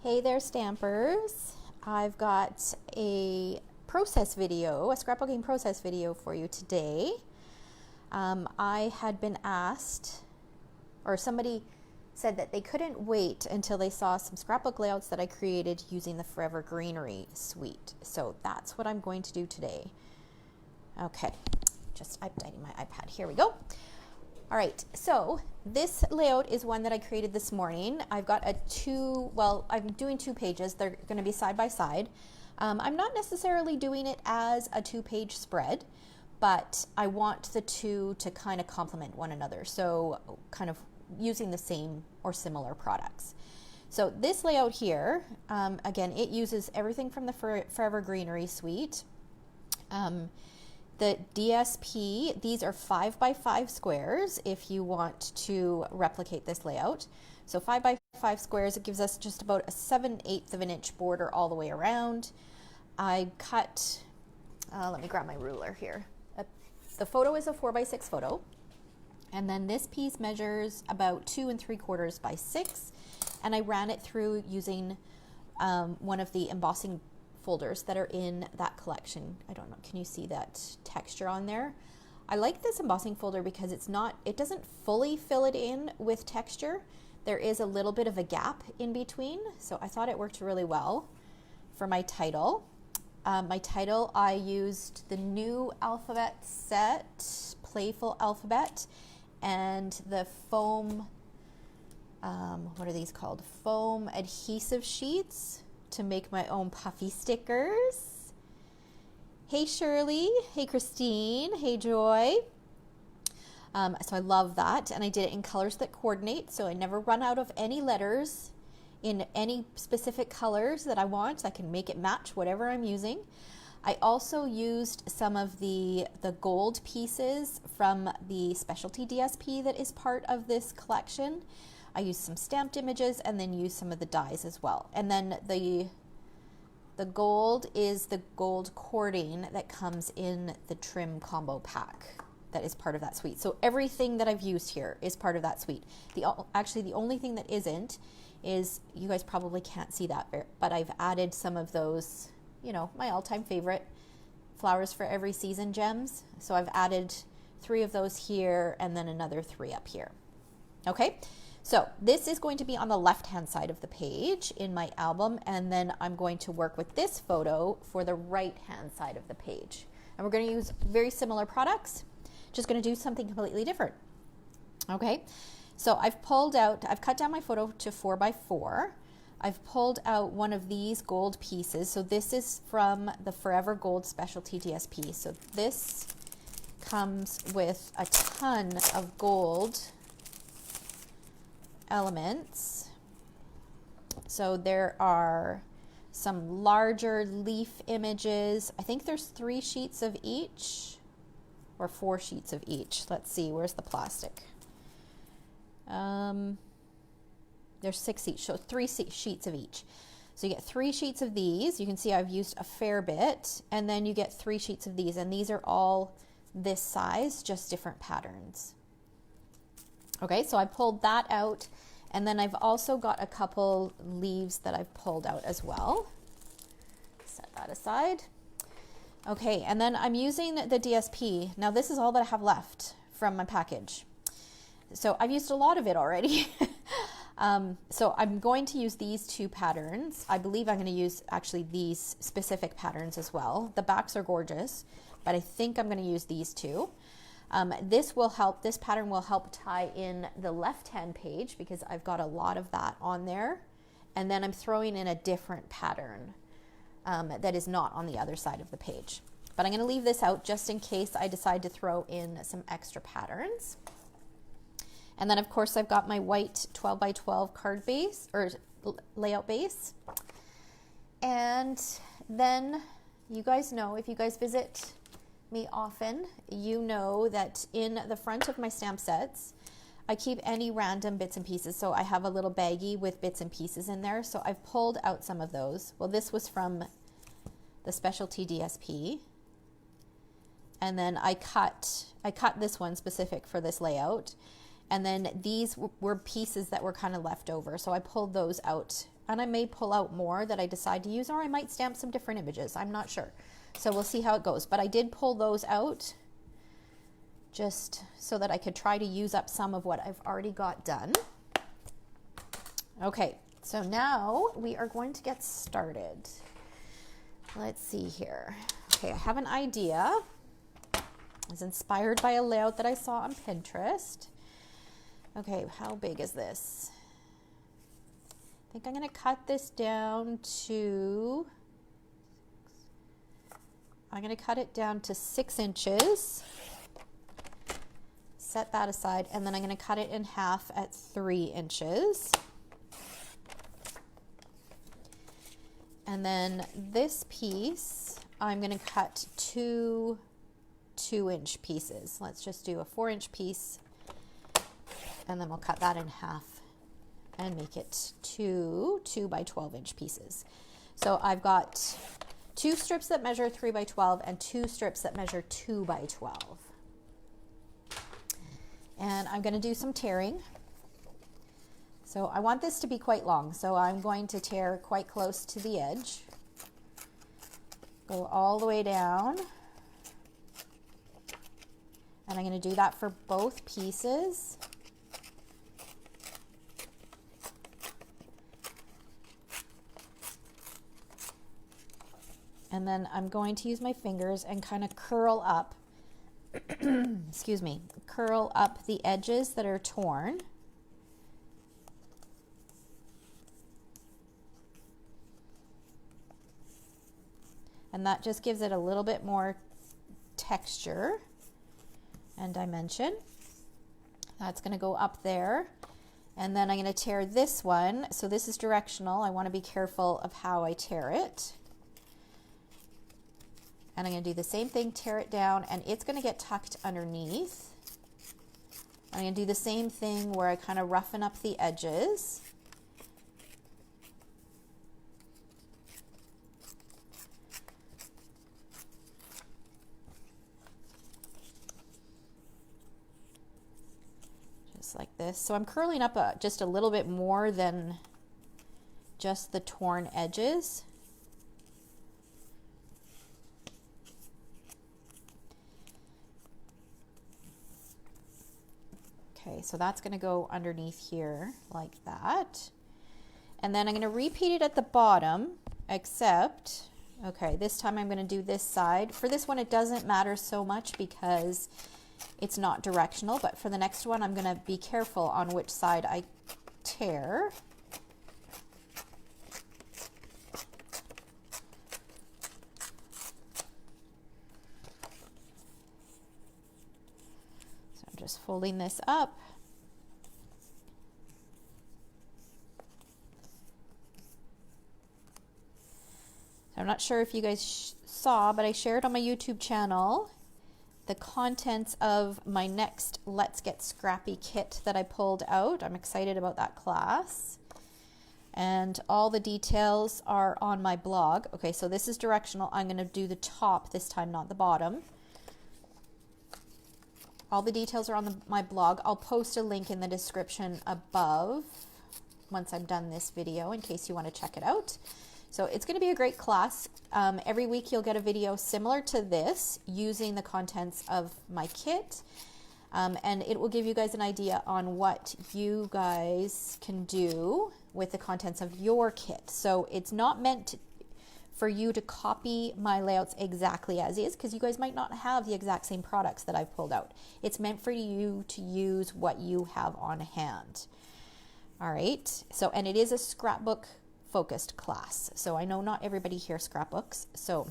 Hey there, Stampers. I've got a process video, a scrapbooking process video for you today. I had been asked, or somebody said that they couldn't wait until they saw some scrapbook layouts that I created using the Forever Greenery Suite. So that's what I'm going to do today. Okay, just updating my iPad. Here we go. All right, so this layout is one that I created this morning. I've got I'm doing 2 pages. They're going to be side by side. I'm not necessarily doing it as a 2-page spread, but I want the two to kind of complement one another. So kind of using the same or similar products. So this layout here, again, it uses everything from the Forever Greenery Suite. The DSP, these are 5 by 5 squares if you want to replicate this layout. So 5 by 5 squares, it gives us just about a 7/8 of an inch border all the way around. I cut, let me grab my ruler here. The photo is a 4 by 6 photo. And then this piece measures about 2 3/4 by 6. And I ran it through using one of the embossing folders that are in that collection. I don't know, can you see that texture on there? I like this embossing folder because it doesn't fully fill it in with texture. There is a little bit of a gap in between, so I thought it worked really well. For my title, I used the new alphabet set, Playful Alphabet, and the foam, what are these called? Foam adhesive sheets to make my own puffy stickers. Hey Shirley, hey Christine, hey Joy. So I love that, and I did it in colors that coordinate, so I never run out of any letters in any specific colors that I want. I can make it match whatever I'm using. I also used some of the gold pieces from the specialty DSP that is part of this collection. I used some stamped images and then used some of the dies as well. And then the gold is the gold cording that comes in the trim combo pack that is part of that suite. So everything that I've used here is part of that suite. Actually, the only thing that isn't is, you guys probably can't see that, but I've added some of those, my all-time favorite Flowers for Every Season gems. So I've added 3 of those here and then another 3 up here. Okay. So this is going to be on the left-hand side of the page in my album, and then I'm going to work with this photo for the right-hand side of the page. And we're going to use very similar products, just going to do something completely different. Okay, so I've cut down my photo to 4 by 4. I've pulled out one of these gold pieces. So this is from the Forever Gold Specialty DSP. So this comes with a ton of gold elements. So there are some larger leaf images. I think there's 3 sheets of each or 4 sheets of each. Let's see, where's the plastic? There's 6 each, so 3 sheets of each. So you get 3 sheets of these. You can see I've used a fair bit, and then you get 3 sheets of these, and these are all this size, just different patterns. Okay, so I pulled that out, and then I've also got a couple leaves that I've pulled out as well. Set that aside. Okay, and then I'm using the DSP. Now this is all that I have left from my package. So I've used a lot of it already. So I'm going to use these 2 patterns. I believe I'm going to use actually these specific patterns as well. The backs are gorgeous, but I think I'm going to use these 2. This pattern will help tie in the left-hand page because I've got a lot of that on there. And then I'm throwing in a different pattern that is not on the other side of the page. But I'm going to leave this out just in case I decide to throw in some extra patterns. And then of course I've got my white 12 by 12 card base or layout base. And then you guys know, if you guys visit me often, you know that in the front of my stamp sets, I keep any random bits and pieces. So I have a little baggie with bits and pieces in there. So I've pulled out some of those. Well, this was from the specialty DSP. And then I cut this one specific for this layout. And then these were pieces that were kind of left over. So I pulled those out and I may pull out more that I decide to use, or I might stamp some different images. I'm not sure. So we'll see how it goes. But I did pull those out just so that I could try to use up some of what I've already got done. Okay, so now we are going to get started. Let's see here. Okay, I have an idea. I was inspired by a layout that I saw on Pinterest. Okay, how big is this? I think I'm going to cut this down to, I'm going to cut it down to 6 inches. Set that aside, and then I'm going to cut it in half at 3 inches. And then this piece, I'm going to cut 2 2-inch pieces. Let's just do a 4-inch piece, and then we'll cut that in half and make it 2 by 12-inch pieces. So I've got 2 strips that measure 3 by 12 and 2 strips that measure 2 by 12. And I'm going to do some tearing. So I want this to be quite long, so I'm going to tear quite close to the edge. Go all the way down. And I'm going to do that for both pieces. And then I'm going to use my fingers and kind of curl up, excuse me, curl up the edges that are torn. And that just gives it a little bit more texture and dimension. That's going to go up there. And then I'm going to tear this one. So this is directional. I want to be careful of how I tear it. And I'm going to do the same thing, tear it down, and it's going to get tucked underneath. I'm going to do the same thing where I kind of roughen up the edges. Like this. So I'm curling up just a little bit more than just the torn edges. Okay, so that's going to go underneath here like that. And then I'm going to repeat it at the bottom, except, okay, this time I'm going to do this side. For this one, it doesn't matter so much because it's not directional, but for the next one, I'm going to be careful on which side I tear. So I'm just folding this up. So I'm not sure if you guys saw, but I shared on my YouTube channel the contents of my next Let's Get Scrappy kit that I pulled out. I'm excited about that class. And all the details are on my blog. Okay, so this is directional. I'm going to do the top this time, not the bottom. All the details are on my blog. I'll post a link in the description above once I'm done this video in case you want to check it out. So it's going to be a great class. Every week you'll get a video similar to this using the contents of my kit. And it will give you guys an idea on what you guys can do with the contents of your kit. So it's not meant for you to copy my layouts exactly as is, because you guys might not have the exact same products that I've pulled out. It's meant for you to use what you have on hand. All right. So, and it is a scrapbook focused class. So I know not everybody here scrapbooks, so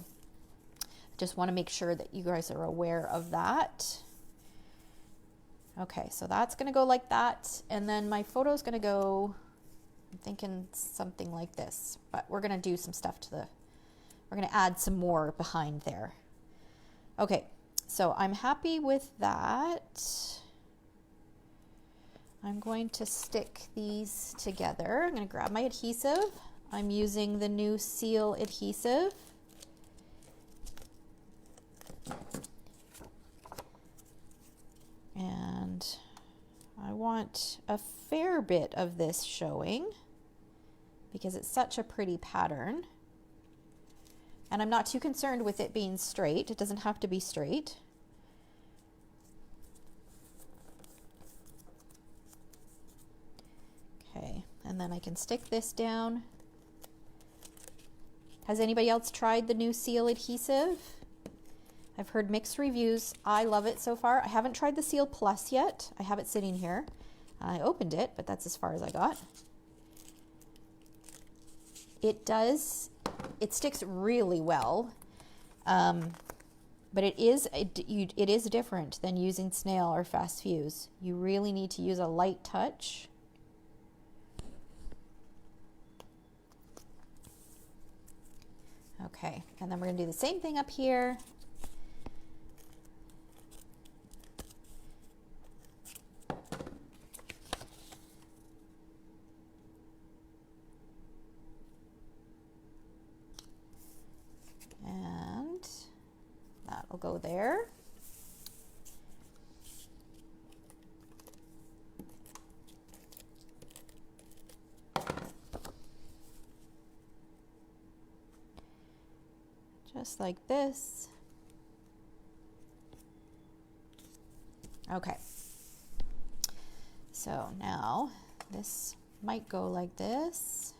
just want to make sure that you guys are aware of that. Okay, so that's going to go like that, and then my photo is going to go, I'm thinking something like this, but we're going to do some stuff to we're going to add some more behind there. Okay, so I'm happy with that. I'm going to stick these together. I'm going to grab my adhesive. I'm using the new Seal adhesive. And I want a fair bit of this showing. because it's such a pretty pattern. And I'm not too concerned with it being straight. It doesn't have to be straight. Okay, and then I can stick this down. Has anybody else tried the new seal adhesive? I've heard mixed reviews. I love it so far. I haven't tried the Seal Plus yet. I have it sitting here. I opened it, but that's as far as I got. It sticks really well, but it is different than using snail or fast fuse. You really need to use a light touch. Okay, and then we're gonna do the same thing up here. That'll go there. Just like this. Okay. So now this might go like this.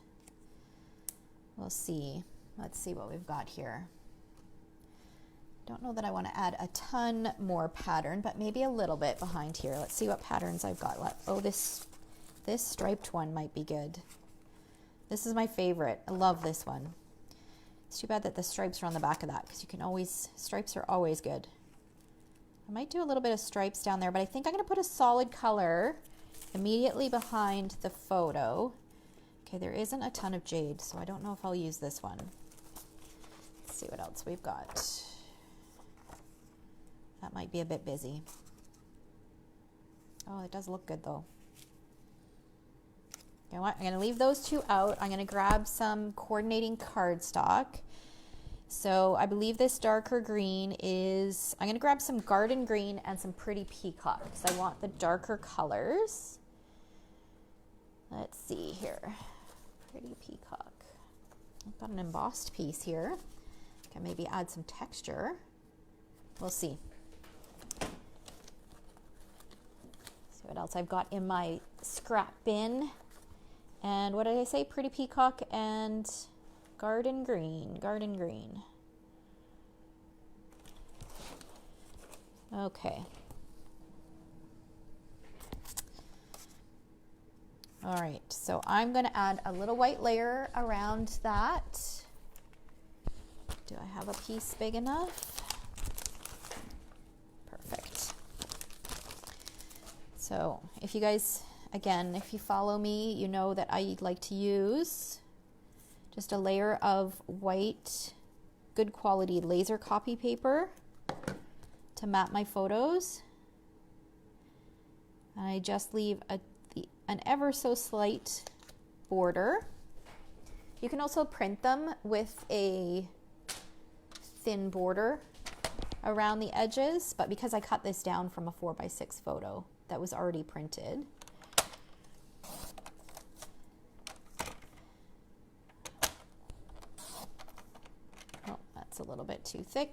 We'll see. Let's see what we've got here. Don't know that I want to add a ton more pattern, but maybe a little bit behind here. Let's see what patterns I've got left. Oh, this striped one might be good. This is my favorite. I love this one. It's too bad that the stripes are on the back of that, because you can always, stripes are always good. I might do a little bit of stripes down there, but I think I'm going to put a solid color immediately behind the photo. Okay, there isn't a ton of jade, so I don't know if I'll use this one. Let's see what else we've got. That might be a bit busy. Oh, it does look good though. You know what? I'm going to leave those two out. I'm going to grab some coordinating cardstock. So I believe this darker green is, I'm going to grab some garden green and some pretty peacock because I want the darker colors. Let's see here. Pretty peacock. I've got an embossed piece here. Can maybe add some texture. We'll see. See what else I've got in my scrap bin. And what did I say? Pretty peacock and garden green. Garden green. Okay. All right, so I'm going to add a little white layer around that. Do I have a piece big enough? Perfect. So if you guys, again, if you follow me, you know that I like to use just a layer of white, good quality laser copy paper to map my photos. I just leave an ever so slight border. You can also print them with a thin border around the edges, but because I cut this down from a 4x6 photo that was already printed. Oh, that's a little bit too thick.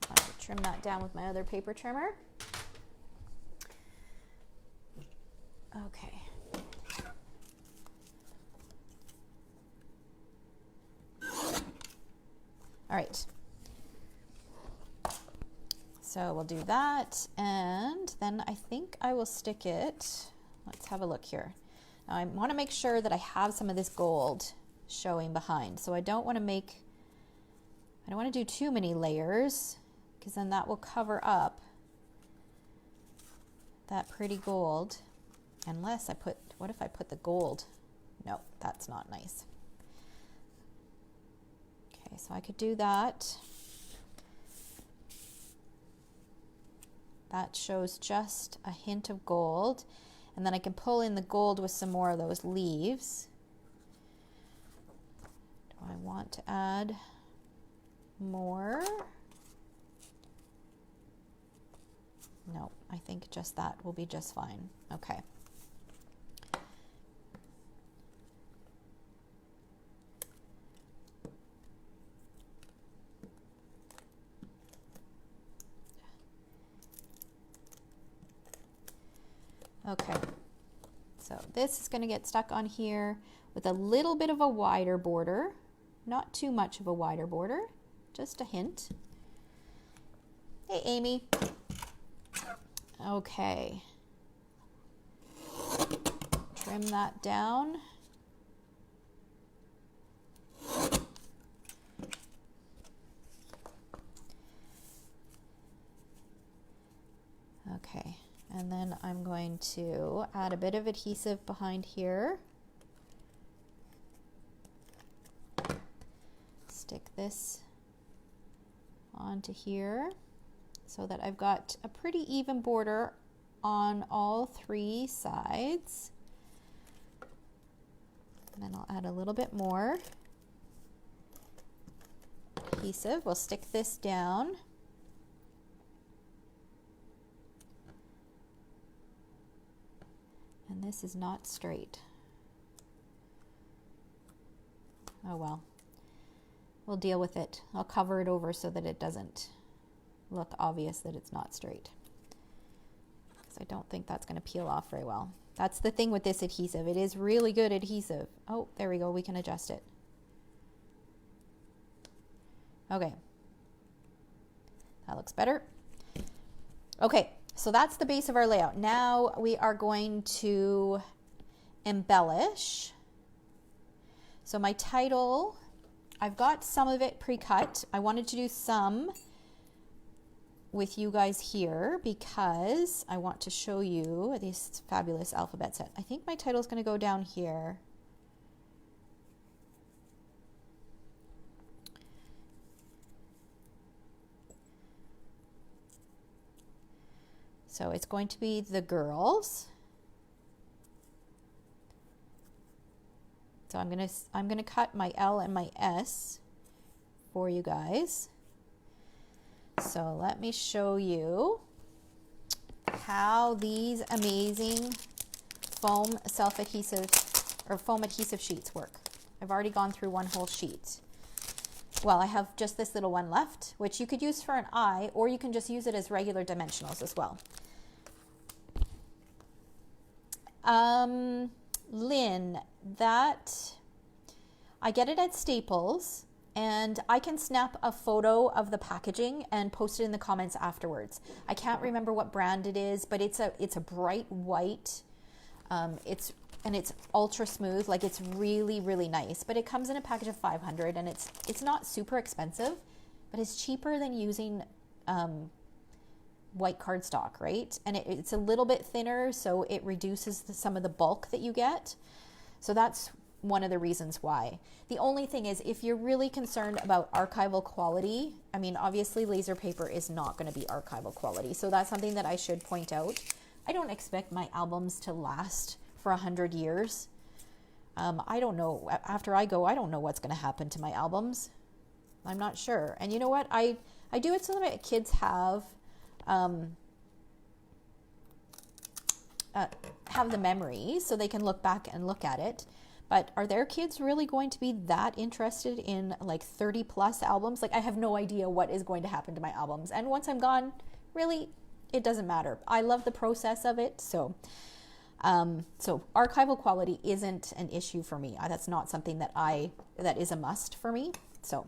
I'm going to trim that down with my other paper trimmer. Okay. All right. So we'll do that, and then I think I will stick it. Let's have a look here. Now I want to make sure that I have some of this gold showing behind. So I don't want to do too many layers, because then that will cover up that pretty gold. Unless what if I put the gold? No, that's not nice. Okay, so I could do that. That shows just a hint of gold. And then I can pull in the gold with some more of those leaves. Do I want to add more? No, I think just that will be just fine. Okay. Okay, so this is going to get stuck on here with a little bit of a wider border, not too much of a wider border, just a hint. Hey, Amy. Okay. Trim that down. Okay, and then I'm going to add a bit of adhesive behind here. Stick this onto here so that I've got a pretty even border on all three sides. And then I'll add a little bit more adhesive. We'll stick this down. And this is not straight. Oh well. We'll deal with it. I'll cover it over so that it doesn't look obvious that it's not straight. Because I don't think that's going to peel off very well. That's the thing with this adhesive. It is really good adhesive. Oh, there we go. We can adjust it. Okay. That looks better. Okay, so that's the base of our layout. Now we are going to embellish. So my title, I've got some of it pre-cut. I wanted to do some with you guys here because I want to show you this fabulous alphabet set. I think my title is going to go down here. So it's going to be The Girls. So I'm going to cut my L and my S for you guys. So let me show you how these amazing foam self-adhesive or foam adhesive sheets work. I've already gone through one whole sheet. Well, I have just this little one left, which you could use for an eye, or you can just use it as regular dimensionals as well. Lynn, that I get it at Staples. And I can snap a photo of the packaging and post it in the comments afterwards. I can't remember what brand it is, but it's a bright white. It's ultra smooth. Like, it's really, really nice. But it comes in a package of 500, and it's not super expensive, but it's cheaper than using white cardstock, right? And it's a little bit thinner, so it reduces some of the bulk that you get. So that's one of the reasons why. The only thing is, if you're really concerned about archival quality, I mean, obviously laser paper is not going to be archival quality. So that's something that I should point out. I don't expect my albums to last for 100 years. I don't know. After I go, I don't know what's going to happen to my albums. I'm not sure. And you know what? I do it so that my kids have the memory so they can look back and look at it. But are their kids really going to be that interested in like 30 plus albums? Like, I have no idea what is going to happen to my albums. And once I'm gone, really, it doesn't matter. I love the process of it. So archival quality isn't an issue for me. That's not something that is a must for me. So,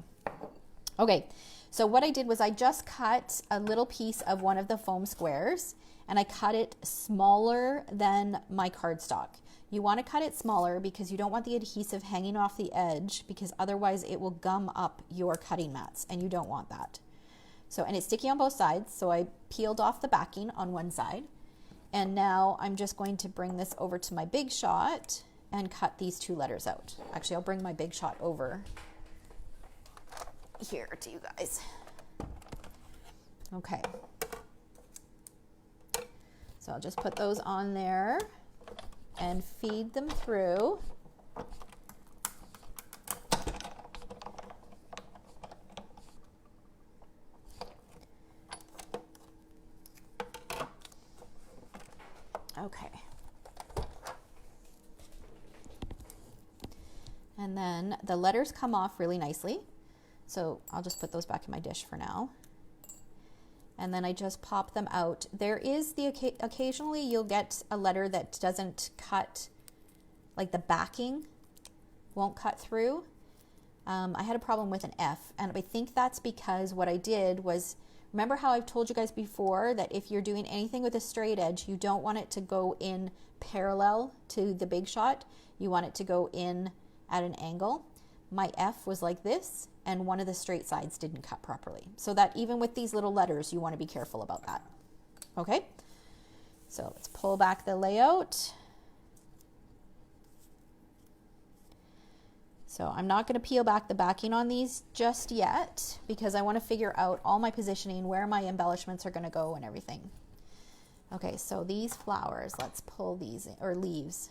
okay. So what I did was I just cut a little piece of one of the foam squares, and I cut it smaller than my cardstock. You want to cut it smaller because you don't want the adhesive hanging off the edge, because otherwise it will gum up your cutting mats, and you don't want that. So, and it's sticky on both sides, so I peeled off the backing on one side. And now I'm just going to bring this over to my Big Shot and cut these two letters out. Actually, I'll bring my Big Shot over here to you guys. Okay. So I'll just put those on there and feed them through. Okay. And then the letters come off really nicely. So I'll just put those back in my dish for now. and then I just pop them out. There is occasionally you'll get a letter that doesn't cut, like the backing won't cut through. I had a problem with an F, and I think that's because what I did was, remember how I've told you guys before that if you're doing anything with a straight edge, you don't want it to go in parallel to the big shot. You want it to go in at an angle. My F was like this, and one of the straight sides didn't cut properly. So that even with these little letters, you want to be careful about that. Okay, so let's pull back the layout. So I'm not going to peel back the backing on these just yet because I want to figure out all my positioning, where my embellishments are going to go and everything. Okay, so these flowers, let's pull these in, or leaves.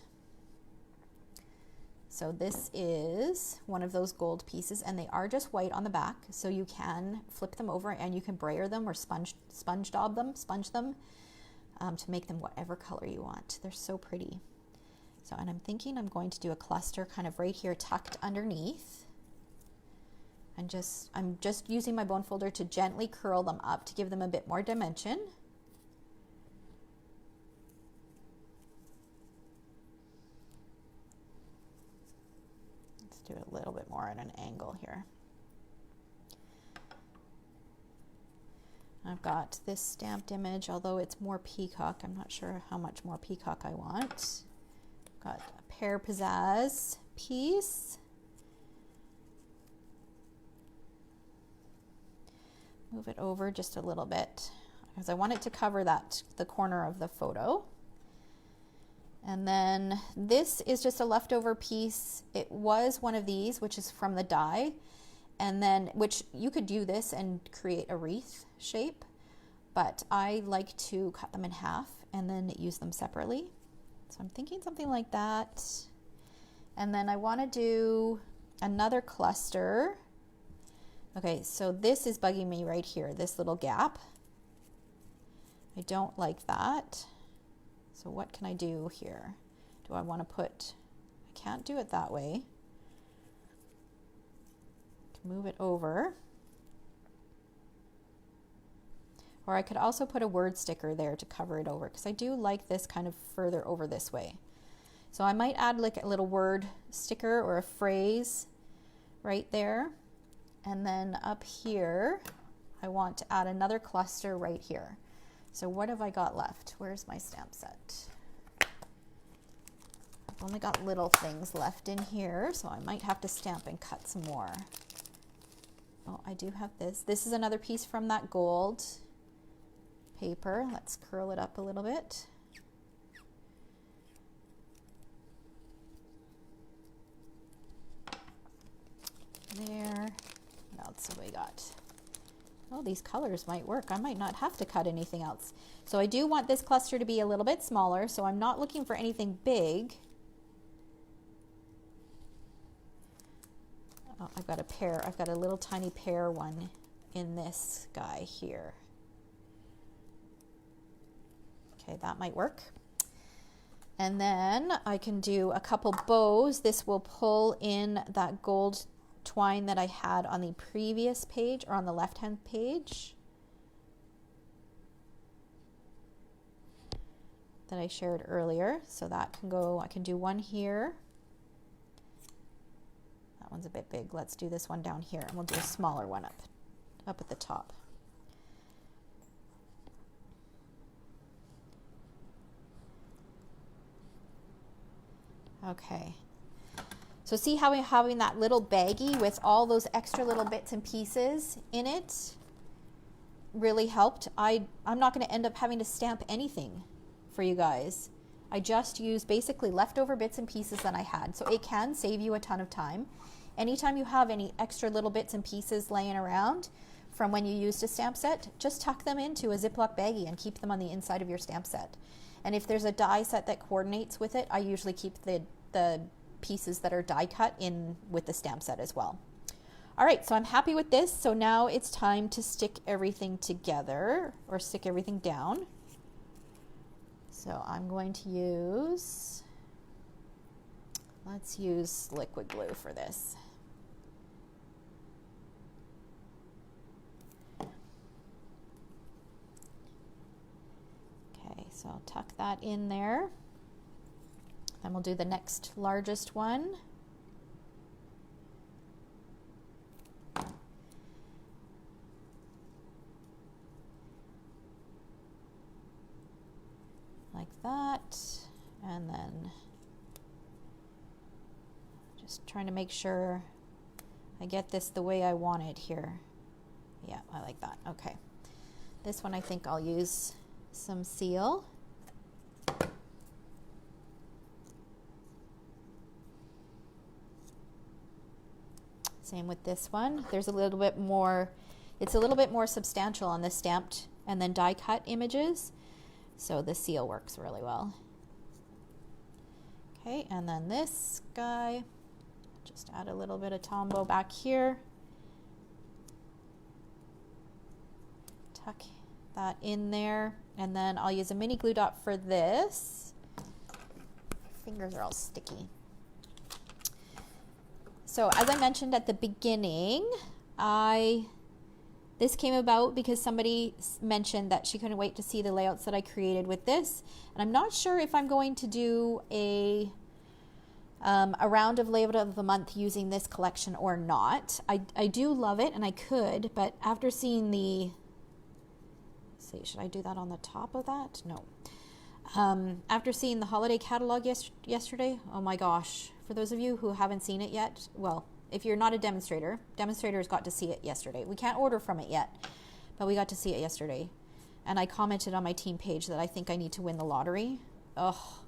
So this is one of those gold pieces, and they are just white on the back, so you can flip them over and you can brayer them or sponge them to make them whatever color you want. They're so pretty. So, and I'm thinking I'm going to do a cluster kind of right here tucked underneath. And I'm just using my bone folder to gently curl them up to give them a bit more dimension. Let's do a little bit more at an angle here. I've got this stamped image, although it's more peacock. I'm not sure how much more peacock I want. Got a Pear Pizzazz piece. Move it over just a little bit because I want it to cover the corner of the photo. And then this is just a leftover piece. It was one of these, which is from the die, and then which you could do this and create a wreath shape, but I like to cut them in half and then use them separately. So I'm thinking something like that. And then I want to do another cluster. Okay, so this is bugging me right here, this little gap. I don't like that. So what can I do here? Do I want to put, I can't do it that way. Move it over. Or I could also put a word sticker there to cover it over because I do like this kind of further over this way. So I might add like a little word sticker or a phrase right there. And then up here, I want to add another cluster right here. So what have I got left? Where's my stamp set? I've only got little things left in here, so I might have to stamp and cut some more. Oh, I do have this. This is another piece from that gold paper. Let's curl it up a little bit. There. What else have we got? Oh, these colors might work. I might not have to cut anything else. So I do want this cluster to be a little bit smaller, so I'm not looking for anything big. Oh, I've got a pear. I've got a little tiny pear one in this guy here. Okay, that might work. And then I can do a couple bows. This will pull in that gold twine that I had on the previous page or on the left-hand page that I shared earlier. So that can go, I can do one here. That one's a bit big. Let's do this one down here, and we'll do a smaller one up at the top. Okay. So see how having that little baggie with all those extra little bits and pieces in it really helped. I'm not going to end up having to stamp anything for you guys. I just used basically leftover bits and pieces that I had. So it can save you a ton of time. Anytime you have any extra little bits and pieces laying around from when you used a stamp set, just tuck them into a Ziploc baggie and keep them on the inside of your stamp set. And if there's a die set that coordinates with it, I usually keep the pieces that are die cut in with the stamp set as well. All right, so I'm happy with this. So now it's time to stick everything together or stick everything down. So I'm going to use, let's use liquid glue for this. So I'll tuck that in there. Then we'll do the next largest one. Like that. And then just trying to make sure I get this the way I want it here. Yeah, I like that. Okay. This one I think I'll use some seal. Same with this one. There's a little bit more, it's a little bit more substantial on the stamped and then die cut images. So the seal works really well. Okay, and then this guy, just add a little bit of Tombow back here. Tuck that in there, and then I'll use a mini glue dot for this. Fingers are all sticky. So as I mentioned at the beginning, this came about because somebody mentioned that she couldn't wait to see the layouts that I created with this, and I'm not sure if I'm going to do a round of layout of the month using this collection or not. I do love it, and I could, but after seeing the, let's see, should I do that on the top of that? No. After seeing the holiday catalog yesterday, oh my gosh, for those of you who haven't seen it yet, well, if you're not a demonstrators got to see it yesterday. We can't order from it yet, but we got to see it yesterday. And I commented on my team page that I think I need to win the lottery. Oh,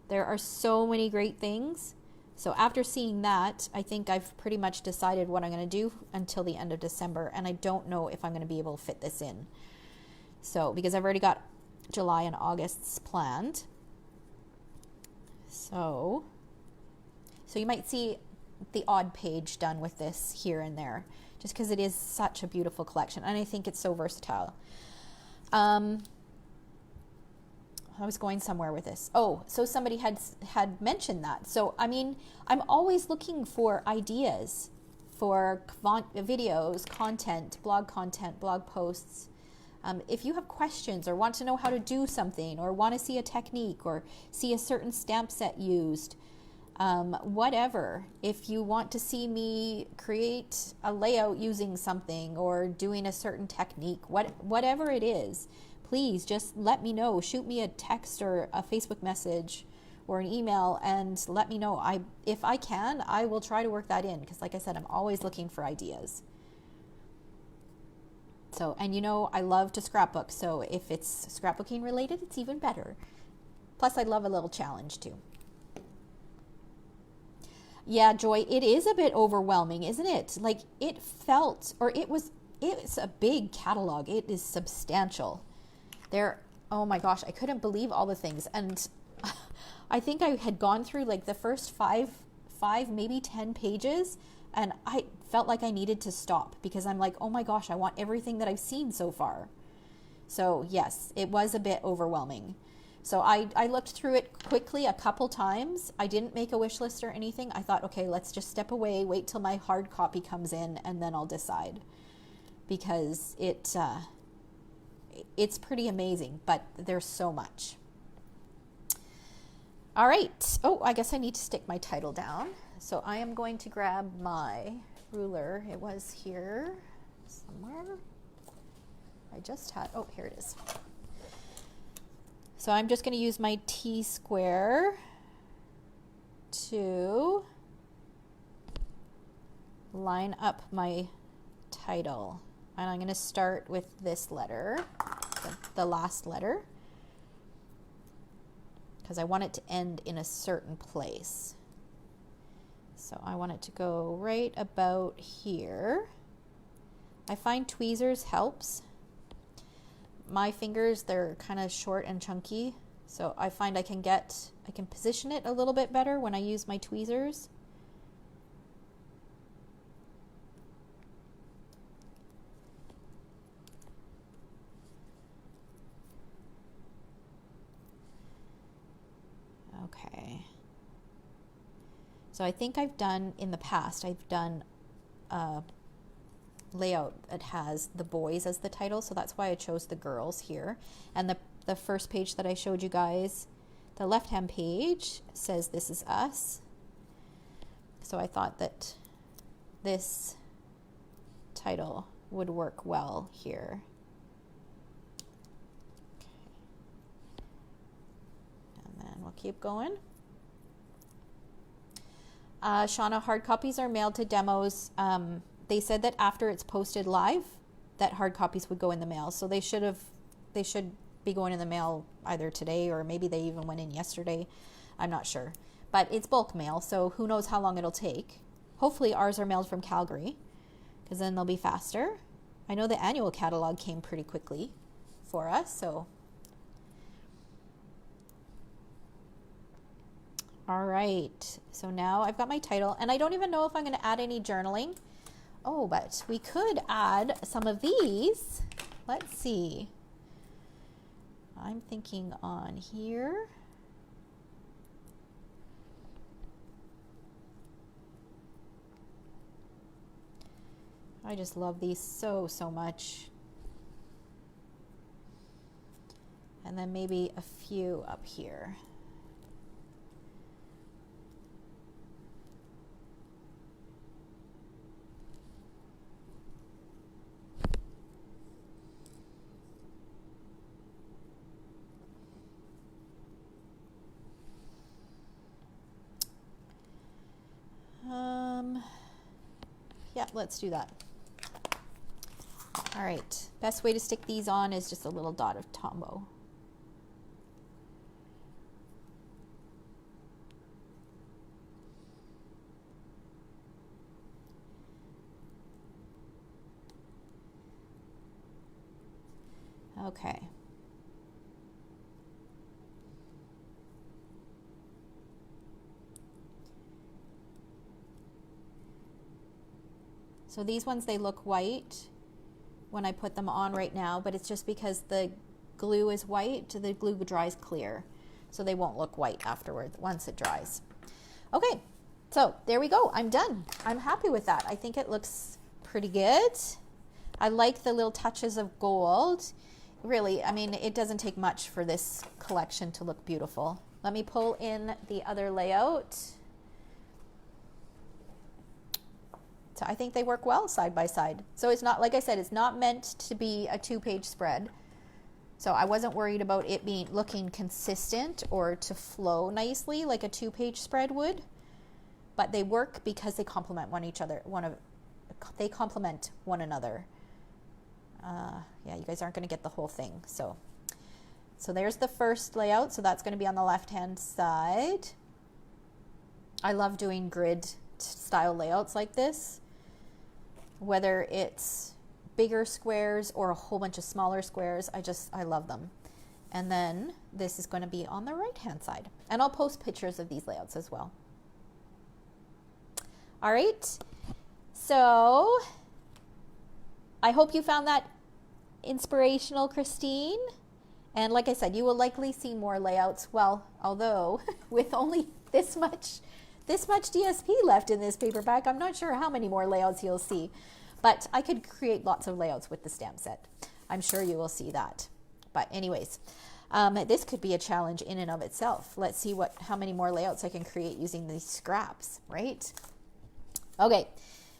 there are so many great things. So after seeing that, I think I've pretty much decided what I'm going to do until the end of December, and I don't know if I'm going to be able to fit this in. So, because I've already got July and August's planned. So you might see the odd page done with this here and there, just because it is such a beautiful collection, and I think it's so versatile. I was going somewhere with this. Oh, so somebody had mentioned that. So, I mean, I'm always looking for ideas for videos, content, blog posts. If you have questions or want to know how to do something or want to see a technique or see a certain stamp set used, whatever. If you want to see me create a layout using something or doing a certain technique, whatever it is, please just let me know. Shoot me a text or a Facebook message or an email and let me know. If I can, I will try to work that in, because like I said, I'm always looking for ideas. So, and you know, I love to scrapbook, so if it's scrapbooking related, it's even better. Plus, I love a little challenge too. Yeah, Joy, it is a bit overwhelming, isn't it? Like, it felt, or it's a big catalog. It is substantial. Oh my gosh, I couldn't believe all the things. And I think I had gone through like the first five, maybe 10 pages, and I felt like I needed to stop because I'm like, oh my gosh, I want everything that I've seen so far. So yes, it was a bit overwhelming. So I looked through it quickly a couple times. I didn't make a wish list or anything. I thought, okay, let's just step away, wait till my hard copy comes in, and then I'll decide. Because it's pretty amazing, but there's so much. All right. Oh, I guess I need to stick my title down. So I am going to grab my ruler. It was here somewhere. Oh, here it is. So I'm just going to use my T-square to line up my title. And I'm going to start with this letter, the last letter, because I want it to end in a certain place. So I want it to go right about here. I find tweezers helps. My fingers, they're kind of short and chunky, so I find I can position it a little bit better when I use my tweezers. Okay. So I think I've done, in the past, I've done a layout that has the boys as the title, so that's why I chose the girls here. And the first page that I showed you guys, the left-hand page says "This is us." So I thought that this title would work well here. And then we'll keep going. Shauna, hard copies are mailed to demos. They said that after it's posted live, that hard copies would go in the mail. So they should be going in the mail either today, or maybe they even went in yesterday. I'm not sure. But it's bulk mail, so who knows how long it'll take. Hopefully ours are mailed from Calgary, because then they'll be faster. I know the annual catalog came pretty quickly for us, so. All right, so now I've got my title, and I don't even know if I'm going to add any journaling. Oh, but we could add some of these. Let's see. I'm thinking on here. I just love these so much. And then maybe a few up here. Yeah, let's do that. All right, best way to stick these on is just a little dot of Tombow. Okay. So these ones, they look white when I put them on right now, but it's just because the glue is white, the glue dries clear. So they won't look white afterwards once it dries. Okay, so there we go. I'm done. I'm happy with that. I think it looks pretty good. I like the little touches of gold. Really, I mean, it doesn't take much for this collection to look beautiful. Let me pull in the other layout. So I think they work well side by side. So it's not, like I said, it's not meant to be a 2-page spread. So I wasn't worried about it looking consistent or to flow nicely like a 2-page spread would. But they work because they complement they complement one another. Yeah, you guys aren't going to get the whole thing. So there's the first layout. So that's going to be on the left-hand side. I love doing grid style layouts like this, whether it's bigger squares or a whole bunch of smaller squares. I love them. And then this is going to be on the right-hand side. And I'll post pictures of these layouts as well. All right. So I hope you found that inspirational, Christine. And like I said, you will likely see more layouts. Well, although with only this much DSP left in this paperback, I'm not sure how many more layouts you'll see. But I could create lots of layouts with the stamp set. I'm sure you will see that. But anyways, this could be a challenge in and of itself. Let's see how many more layouts I can create using these scraps, right? Okay.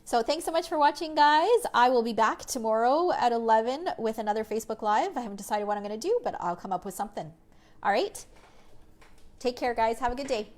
So thanks so much for watching, guys. I will be back tomorrow at 11 with another Facebook Live. I haven't decided what I'm going to do, but I'll come up with something. All right. Take care, guys. Have a good day.